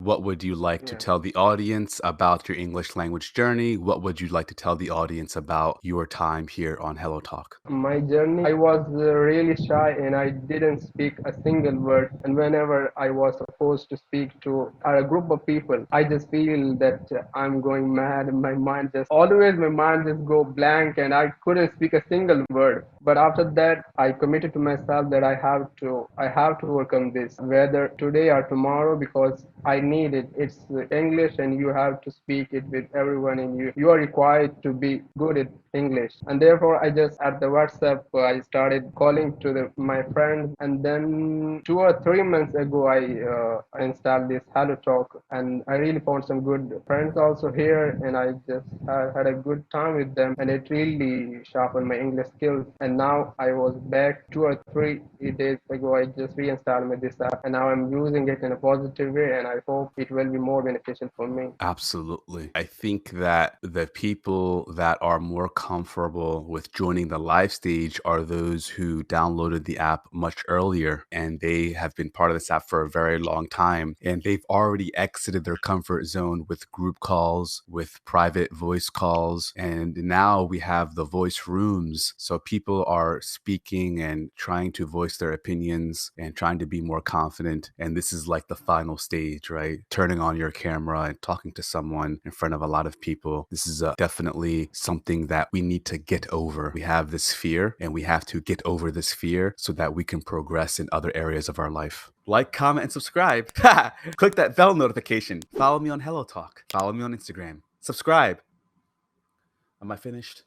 what would you like to Yeah. tell the audience about your English language journey? What would you like to tell the audience about your time here on Hello Talk? My journey, I was really shy and I didn't speak a single word. And whenever I was supposed to speak to a group of people, I just feel that I'm going mad and my mind just go blank and I couldn't speak a single word. But after that, I committed to myself that I have to overcome this, whether today or tomorrow, because I need it. It's English and you have to speak it with everyone and you are required to be good at English. And therefore, I just at the WhatsApp, I started calling to my friends. And then 2 or 3 months ago, I installed this HelloTalk, and I really found some good friends also here, and I just had a good time with them, and it really sharpened my English skills. And now I was back 2 or 3 days ago. I just reinstalled this app, and now I'm using it in a positive way, and I hope it will be more beneficial for me. Absolutely. I think that the people that are more comfortable with joining the live stage are those who downloaded the app much earlier and they have been part of this app for a very long time. And they've already exited their comfort zone with group calls, with private voice calls. And now we have the voice rooms. So people are speaking and trying to voice their opinions and trying to be more confident. And this is like the final stage, right? Turning on your camera and talking to someone in front of a lot of people. This is definitely something that we need to get over. We have this fear and we have to get over this fear so that we can progress in other areas of our life. Like, comment, and subscribe. Click that bell notification. Follow me on Hello Talk. Follow me on Instagram. Subscribe. Am I finished?